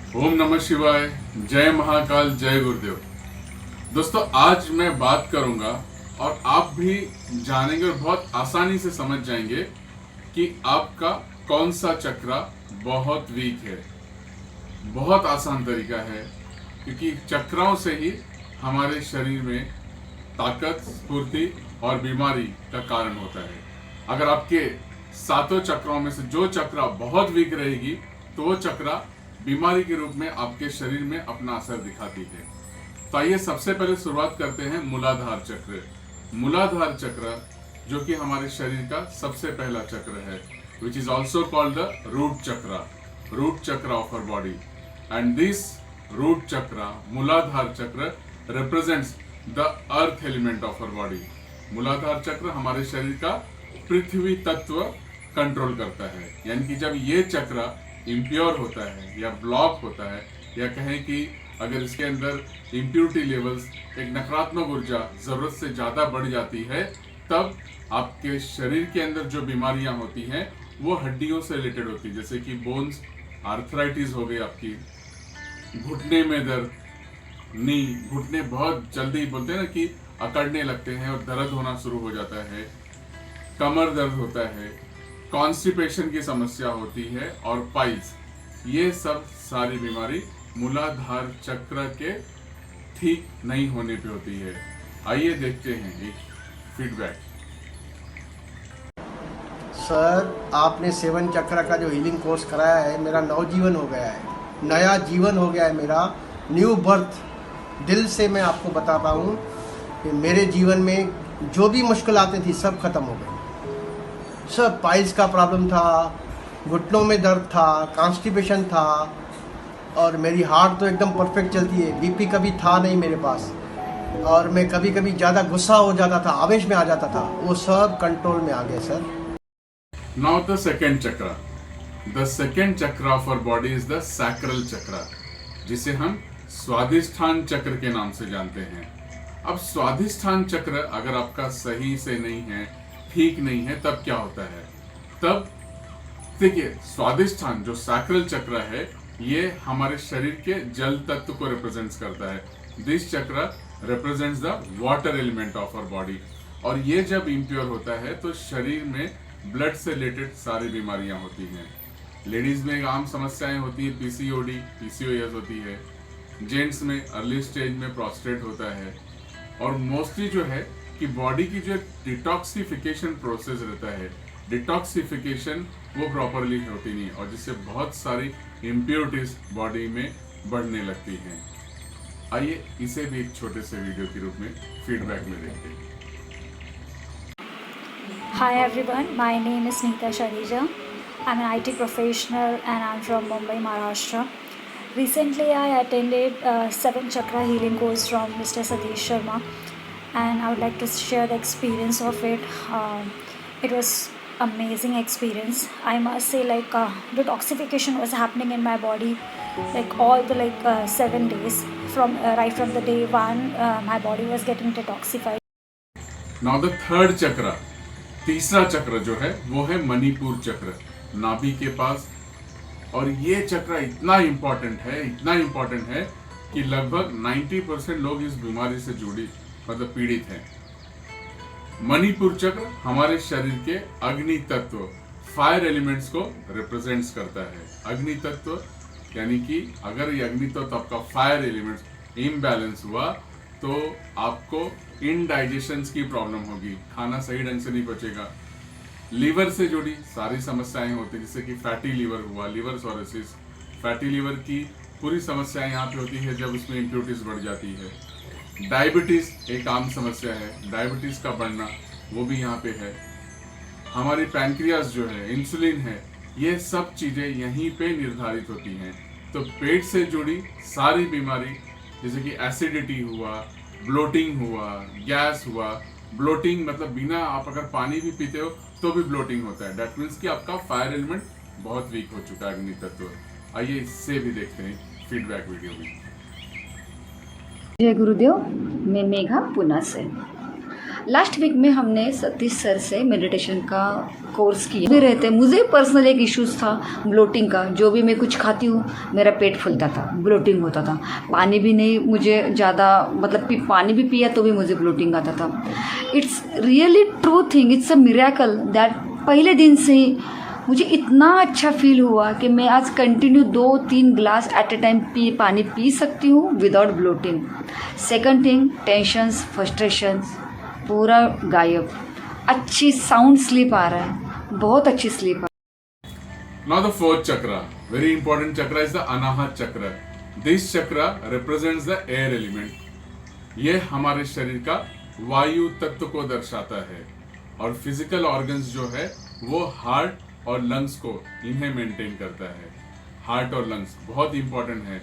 ओम नमः शिवाय। जय महाकाल, जय गुरुदेव। दोस्तों, आज मैं बात करूंगा और आप भी जानेंगे और बहुत आसानी से समझ जाएंगे कि आपका कौन सा चक्रा बहुत वीक है। बहुत आसान तरीका है, क्योंकि चक्राओं से ही हमारे शरीर में ताकत, स्फूर्ति और बीमारी का कारण होता है। अगर आपके सातों चक्रों में से जो चक्रा बहुत वीक रहेगी, तो वो चक्रा बीमारी के रूप में आपके शरीर में अपना असर दिखाती है। तो आइए सबसे पहले शुरुआत करते हैं मूलाधार चक्र। मूलाधार चक्र जो कि हमारे शरीर का सबसे पहला चक्र है, which is also called the root chakra, root chakra of our body. And this root chakra, Muladhara chakra, represents the earth element of our body. Muladhara chakra हमारे शरीर का पृथ्वी तत्व कंट्रोल करता है। यानी कि जब ये चक्र इम्प्योर होता है या ब्लॉक होता है, या कहें कि अगर इसके अंदर इम्प्योरिटी लेवल्स, एक नकारात्मक ऊर्जा जरूरत से ज्यादा बढ़ जाती है, तब आपके शरीर के अंदर जो बीमारियां होती हैं वो हड्डियों से रिलेटेड होती है। जैसे कि बोन्स, आर्थराइटिस हो गई आपकी, घुटने में दर्द, नी, घुटने बहुत जल्दी बोलते हैं ना कि अकड़ने लगते हैं और दर्द होना शुरू हो जाता है, कमर दर्द होता है, कॉन्स्टिपेशन की समस्या होती है और पाइल्स, ये सब सारी बीमारी मूलाधार चक्र के ठीक नहीं होने पे होती है। आइए देखते हैं एक फीडबैक। सर, आपने सेवन चक्र का जो हीलिंग कोर्स कराया है, मेरा नवजीवन हो गया है, नया जीवन हो गया है, मेरा न्यू बर्थ। दिल से मैं आपको बताता हूँ कि मेरे जीवन में जो भी मुश्किल आती थी सब खत्म हो गई। सब पाइल्स का प्रॉब्लम था, घुटनों में दर्द था, कॉन्स्टिपेशन था, और मेरी हार्ट तो एकदम परफेक्ट चलती है। बीपी कभी था नहीं मेरे पास, और मैं कभी कभी ज़्यादा गुस्सा हो जाता था, आवेश में आ जाता था, वो सब कंट्रोल में आ गया sir. Now the second chakra. The second chakra of our body is the sacral chakra, जिसे हम स्वादिष्ठान चक्र के नाम से जानते हैं। अब स्वादिष्ठान चक्र अगर आपका सही से नहीं है, ठीक नहीं है, तब क्या होता है? तब देखिए, स्वादिष्ठान जो सैक्रल चक्र है, ये हमारे शरीर के जल तत्व को रिप्रेजेंट्स करता है। This chakra represents the water element of our body. और ये जब इम्प्योर होता है तो शरीर में ब्लड से रिलेटेड सारी बीमारियां होती हैं। लेडीज में आम समस्याएं होती है, पीसीओडी, पीसीओएस होती है। जेंट्स में अर्ली स्टेज में प्रोस्टेट होता है। और मोस्टली जो है कि बॉडी की जो डिटॉक्सिफिकेशन प्रोसेस रहता है, डिटॉक्सिफिकेशन वो प्रॉपरली होती नहीं, और जिससे बहुत सारी इम्प्योरिटीज बॉडी में बढ़ने लगती हैं। आइए इसे भी एक छोटे से वीडियो के रूप में फीडबैक में देखते हैं। Hi everyone, my name is Neeta Sharija. I'm an IT professional and I'm from Mumbai, Maharashtra. Recently I attended a 7 chakra healing course from Mr. Satish Sharma, and I would like to share the experience of it. It was amazing experience. I must say, detoxification was happening in my body like all the 7 days from right from the day one. My body was getting detoxified. Now the third chakra, तीसरा चक्र जो है वो है मणिपुर चक्र, नाभि के पास। और ये चक्र इतना इम्पोर्टेंट है, इतना इम्पोर्टेंट है कि लगभग 90% लोग इस बीमारी से मतलब पीड़ित हैं। मणिपुर चक्र हमारे शरीर के अग्नि तत्व, फायर एलिमेंट्स को रिप्रेजेंट्स करता है। अग्नि तत्व यानी कि अगर ये अग्नि तत्व आपका फायर एलिमेंट्स इम्बैलेंस हुआ तो आपको इनडाइजेशन की प्रॉब्लम होगी, खाना सही ढंग से नहीं पचेगा। लीवर से जुड़ी सारी समस्याएं होती हैं, जैसे कि फैटी लीवर हुआ, लीवर सोरेसिस। फैटी लीवर की पूरी समस्याएं यहाँ पे होती है जब उसमें इम्प्योरिटीज बढ़ जाती है। डायबिटीज एक आम समस्या है, डायबिटीज का बढ़ना वो भी यहाँ पे है। हमारी पैनक्रियास जो है, इंसुलिन है, ये सब चीजें यहीं पे निर्धारित होती हैं। तो पेट से जुड़ी सारी बीमारी, जैसे कि एसिडिटी हुआ, ब्लोटिंग हुआ, गैस हुआ। ब्लोटिंग मतलब बिना आप अगर पानी भी पीते हो तो भी ब्लोटिंग होता है। दैट मीन्स कि आपका फायर एलिमेंट बहुत वीक हो चुका है, अग्नि तत्व। आइए इससे भी देखते हैं फीडबैक वीडियो में। जय गुरुदेव, मैं मेघा पुणे से। लास्ट वीक में हमने सतीश सर से मेडिटेशन का कोर्स किया भी रहते। मुझे पर्सनल एक इश्यूज था ब्लोटिंग का, जो भी मैं कुछ खाती हूँ मेरा पेट फूलता था, ब्लोटिंग होता था। पानी भी नहीं मुझे ज़्यादा, मतलब पानी भी पिया तो भी मुझे ब्लोटिंग आता था। It's really true thing, it's a miracle that पहले दिन से ही मुझे इतना अच्छा फील हुआ कि मैं आज continue 2-3 glass at a time पानी पी सकती हूँ without bloating. Second thing, tensions, frustrations पूरा गायब, अच्छी साउंड स्लीप आ रहा है, बहुत अच्छी स्लीप आ रहा है। Now the fourth chakra, very important chakra is the Anahat chakra. This chakra represents the air element. ये हमारे शरीर का वायु तत्व को दर्शाता है और फिजिकल ऑर्गन्स जो है वो हार्ट और लंग्स को इन्हें मेंटेन करता है। हार्ट और लंग्स बहुत इंपॉर्टेंट है,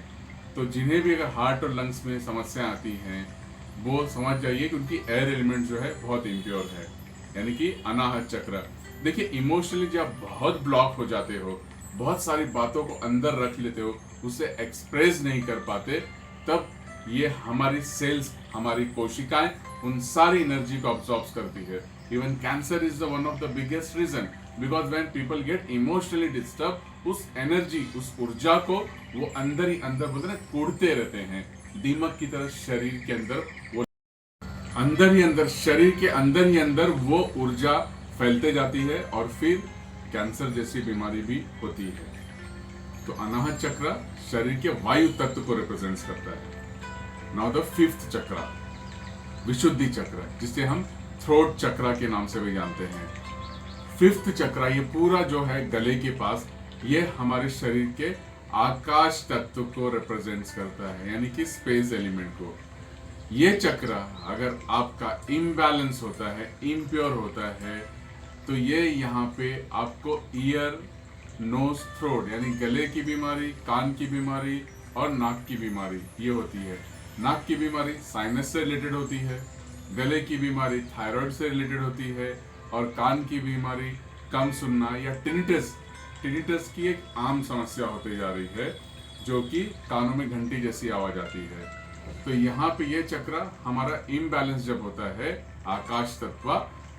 तो जिन्हें भी अगर हार्ट और लंग्स में समस्या आती हैं वो समझ जाइए कि उनकी एयर एलिमेंट जो है बहुत इम्प्योर है, यानी कि अनाहत चक्र। देखिए इमोशनली जब बहुत ब्लॉक हो जाते हो, बहुत सारी बातों को अंदर रख लेते हो, उसे एक्सप्रेस नहीं कर पाते, तब ये हमारी सेल्स, हमारी कोशिकाएं उन सारी एनर्जी को अब्सॉर्ब करती है। Even cancer is the one of the biggest reason, because when people get emotionally disturb, उस एनर्जी, उस ऊर्जा को वो अंदर ही अंदर बोलते हैं कूड़ते रहते हैं, दीमक की तरह शरीर के अंदर वो अंदर ही अंदर, शरीर के अंदर ही अंदर वो ऊर्जा फैलते जाती है और फिर कैंसर जैसी बीमारी भी होती है। तो अनाहत चक्र शरीर के वायु तत्व को रिप्रेजेंट करता है। नाउ द फिफ्थ चक्र, विशुद्धि चक्र, जिसे हम थ्रोट चक्र के नाम से भी जानते हैं। फिफ्थ चक्र ये पूरा जो है गले के पास, ये हमारे शरीर के आकाश तत्व को रिप्रेजेंट करता है, यानी कि स्पेस एलिमेंट को। ये चक्र अगर आपका इम्बैलेंस होता है, इम्प्योर होता है, तो ये यहाँ पे आपको ईयर, नोज, थ्रोट यानी गले की बीमारी, कान की बीमारी और नाक की बीमारी ये होती है। नाक की बीमारी साइनस से रिलेटेड होती है, गले की बीमारी थायराइड से रिलेटेड होती है और कान की बीमारी कम सुनना या टिनिटस की एक आम समस्या होती जा रही है, जो कि कानों में घंटी जैसी आवाज आती है। तो यहाँ पे ये चक्र हमारा इम्बैलेंस जब होता है आकाश तत्व,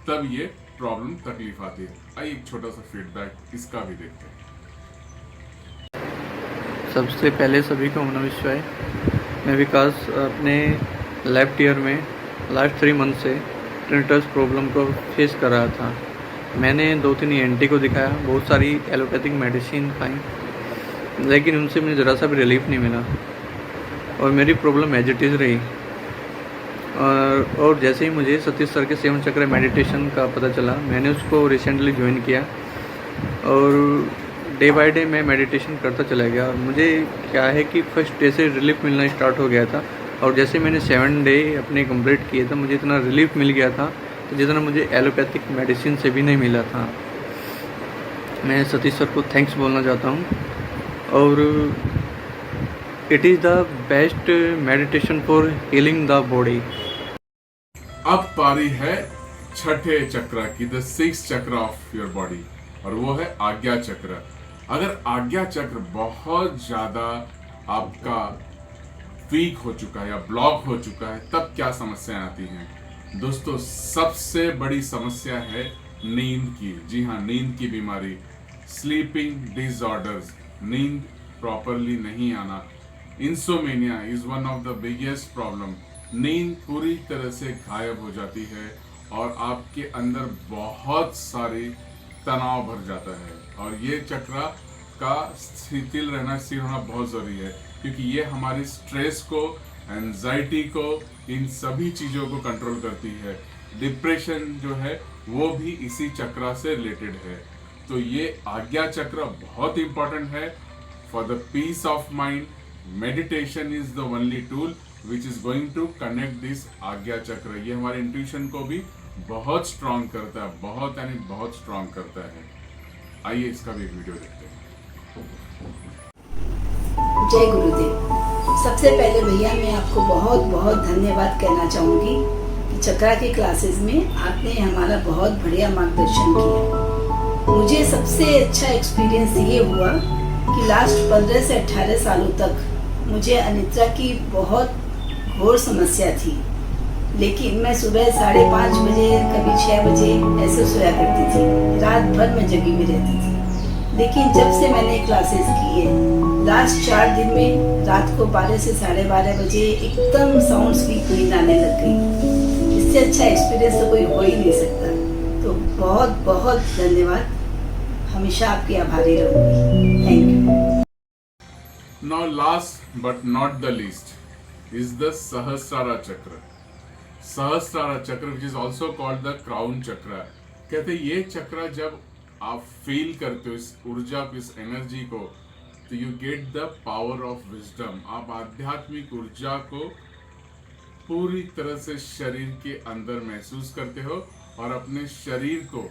तब ये प्रॉब्लम तकलीफ आती है। आइए एक छोटा सा फीडबैक इसका भी देखते हैं। सबसे पहले सभी को नमः शिवाय। मैं विकास अपने लेफ्ट ईयर में लास्ट 3 मंथ से टिनिटस प्रॉब्लम को फेस कर रहा था। मैंने 2-3 ENT को दिखाया, बहुत सारी एलोपैथिक मेडिसिन खाई, लेकिन उनसे मुझे ज़रा सा भी रिलीफ नहीं मिला और मेरी प्रॉब्लम एज इट इज़ रही। और जैसे ही मुझे सतीश सर के 7 चक्र मेडिटेशन का पता चला, मैंने उसको रिसेंटली ज्वाइन किया और डे बाय डे मैं मेडिटेशन करता चला गया। और मुझे क्या है कि फर्स्ट डे से रिलीफ मिलना स्टार्ट हो गया था और जैसे मैंने 7 डे अपने कंप्लीट किए थे, मुझे इतना रिलीफ मिल गया था तो जितना मुझे एलोपैथिक मेडिसिन से भी नहीं मिला था। मैं सतीश सर को थैंक्स बोलना चाहता हूँ और it is the best meditation for healing the body. अब पारी है छठे चक्र की, द 6th चक्र ऑफ योर बॉडी, और वो है आज्ञा चक्र। अगर आज्ञा चक्र बहुत ज्यादा आपका वीक हो चुका है या ब्लॉक हो चुका है, तब क्या समस्याएं आती हैं? दोस्तों सबसे बड़ी समस्या है नींद की। जी हाँ, नींद की बीमारी, स्लीपिंग डिसऑर्डर्स, नींद प्रॉपरली नहीं आना। Insomnia is one of the biggest problem. नींद पूरी तरह से गायब हो जाती है और आपके अंदर बहुत सारी तनाव भर जाता है, और ये चक्र का स्थिर होना बहुत जरूरी है, क्योंकि ये हमारी स्ट्रेस को, एंजाइटी को, इन सभी चीजों को कंट्रोल करती है। डिप्रेशन जो है वो भी इसी चक्र से रिलेटेड है। तो ये आज्ञा चक्र बहुत इंपॉर्टेंट है for the peace of mind. Meditation is the only tool which is going to connect this Ajna chakra. ये हमारे इंट्यूशन को भी बहुत स्ट्रांग करता है, बहुत यानी बहुत स्ट्रांग करता है। आइए इसका भी एक वीडियो देखते हैं। जय गुरुदेव। सबसे पहले भैया मैं आपको बहुत बहुत धन्यवाद कहना चाहूँगी कि चक्रा की क्लासेस में आपने हमारा बहुत बढ़िया मार्गदर्शन किया। मुझे सबसे अच्छा एक्सपीरियंस ये हुआ कि लास्ट 15 से 18 सालों तक मुझे अनिद्रा की बहुत घोर समस्या थी। लेकिन मैं सुबह 5:30 बजे, कभी 6 बजे ऐसे सोया करती थी, रात भर में जगी हुई रहती थी। लेकिन जब से मैंने क्लासेस की है, लास्ट 4 दिन में रात को 12 से 12:30 बजे एकदम साउंड स्लीप नींद आने लग गई। इससे अच्छा एक्सपीरियंस तो कोई हो ही नहीं सकता। तो बहुत बहुत धन्यवाद, हमेशा आपकी आभारी रहूँगी। Thank you. Now last but not the least is the Sahasrara Chakra. Sahasrara Chakra, which is also called the Crown Chakra. कहते हैं ये चक्र जब आप फील करते हो इस ऊर्जा को, इस एनर्जी को, तो you get the power of wisdom. आप आध्यात्मिक ऊर्जा को पूरी तरह से शरीर के अंदर महसूस करते हो और अपने शरीर को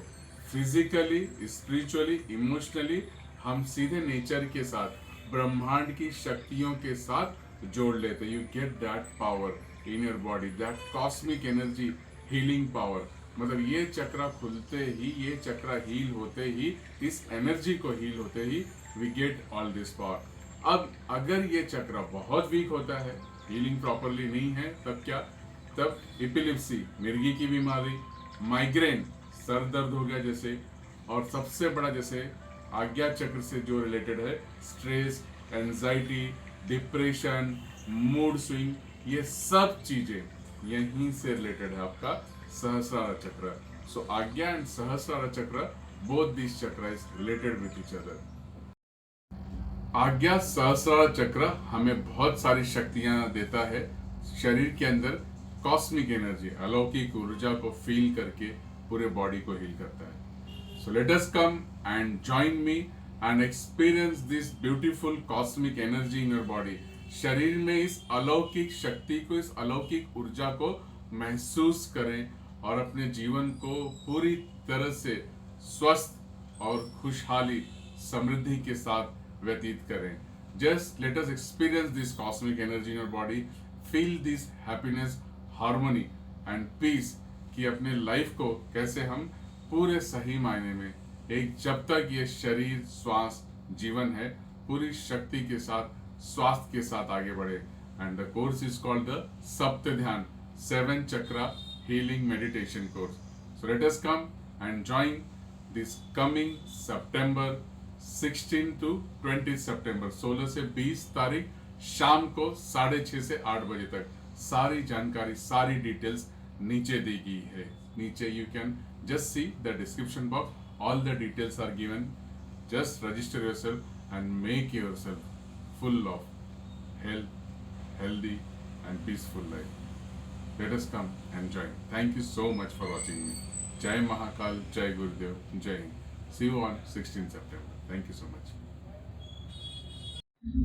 फिजिकली, स्पिरिचुअली, इमोशनली हम सीधे नेचर के साथ, ब्रह्मांड की शक्तियों के साथ जोड़ लेते। You get that power in your body, that cosmic energy, healing power. मतलब ये चक्र खुलते ही, ये चक्र हील होते ही, इस एनर्जी को हील होते ही we get all this power. अब अगर ये चक्र बहुत वीक होता है, हीलिंग प्रॉपरली नहीं है, तब क्या? तब एपिलेप्सी, मिर्गी की बीमारी, माइग्रेन, सर दर्द हो गया जैसे, और सबसे बड़ा जैसे आज्ञा चक्र से जो रिलेटेड है, stress, anxiety, depression, mood swing, ये सब चीजें यहीं से रिलेटेड है आपका सहस्रारा चक्र। सो आज्ञा एंड सहस्रारा चक्र, बोथ दिस चक्र is related with each other. आज्ञा सहस्रारा चक्र हमें बहुत सारी शक्तियां देता है। शरीर के अंदर कॉस्मिक एनर्जी, अलौकिक ऊर्जा को फील करके पूरे बॉडी को हील करता है। So let us come and join me and experience this beautiful cosmic energy in your body. शरीर में इस अलौकिक शक्ति को, इस अलौकिक ऊर्जा को महसूस करें और अपने जीवन को पूरी तरह से स्वस्थ और खुशहाली, समृद्धि के साथ व्यतीत करें। Just let us experience this cosmic energy in your body, feel this happiness, harmony and peace कि अपने लाइफ को कैसे हम पूरे सही मायने में एक, जब तक ये शरीर, श्वास, जीवन है, पूरी शक्ति के साथ, स्वास्थ्य के साथ आगे बढ़े। And the course is called the सप्त ध्यान 7 चक्रा healing meditation course. So let us come and join this coming September 16 to 20 September, 16 से 20 तारीख शाम को 6:30 से 8 बजे तक। सारी जानकारी, सारी डिटेल्स नीचे दी गई है। नीचे you can just see the description box, all the details are given. Just register yourself and make yourself full of health, healthy and peaceful life. Let us come and join. Thank you so much for watching me. Jai Mahakal, Jai Gurudev, Jai Hind. See you on 16 September. Thank you so much.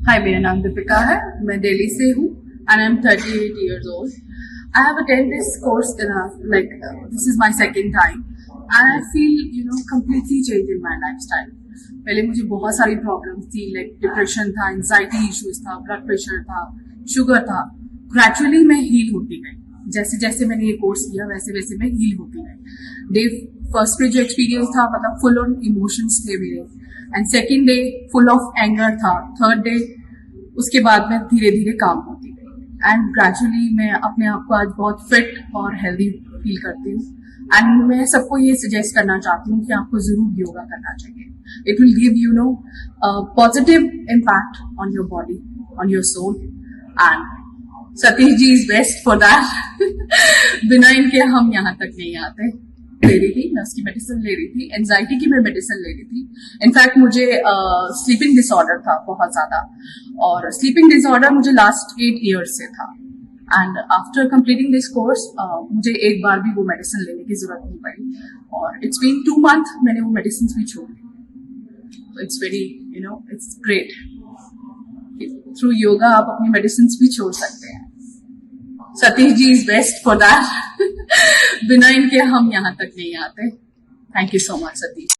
हाय, मेरा नाम दीपिका है, मैं दिल्ली से हूँ and I'm 38 years old. I have attended this course this is my second time and I feel completely changed in my lifestyle. पहले मुझे बहुत सारी प्रॉब्लम्स थी, लाइक डिप्रेशन था, एंजाइटी इश्यूज था, ब्लड प्रेशर था, शुगर था। ग्रेजुअली मैं हील होती गई। जैसे जैसे मैंने ये कोर्स किया वैसे वैसे मैं हील होती गई। डे फर्स्ट पे जो एक्सपीरियंस था, मतलब फुल ऑन इमोशंस थे मेरे, and second day full of anger था, थर्ड डे उसके बाद मैं धीरे धीरे काम होती गई एंड ग्रेजुअली मैं अपने आप को आज बहुत फिट और हेल्दी फील करती हूँ। एंड मैं सबको ये सजेस्ट करना चाहती हूँ कि आपको जरूर योगा करना चाहिए। It will give positive impact on your body, on your soul, and Satish ji is best for that. बिना इनके हम यहाँ तक नहीं आते। ले रही थी, मैं उसकी मेडिसिन ले रही थी, एंजाइटी की मैं मेडिसिन ले रही थी। इनफैक्ट मुझे स्लीपिंग डिसऑर्डर था बहुत ज्यादा, और स्लीपिंग डिसऑर्डर मुझे लास्ट 8 years से था। And after completing this course मुझे एक बार भी वो मेडिसिन लेने की जरूरत नहीं पड़ी, और इट्स बीन 2 months मैंने वो मेडिसिन भी छोड़ दी। It's very it's great. Through yoga आप अपनी मेडिसिन भी छोड़ सकते हैं। Satish ji is best for that. बिना इनके हम यहाँ तक नहीं आते। Thank you so much Satish.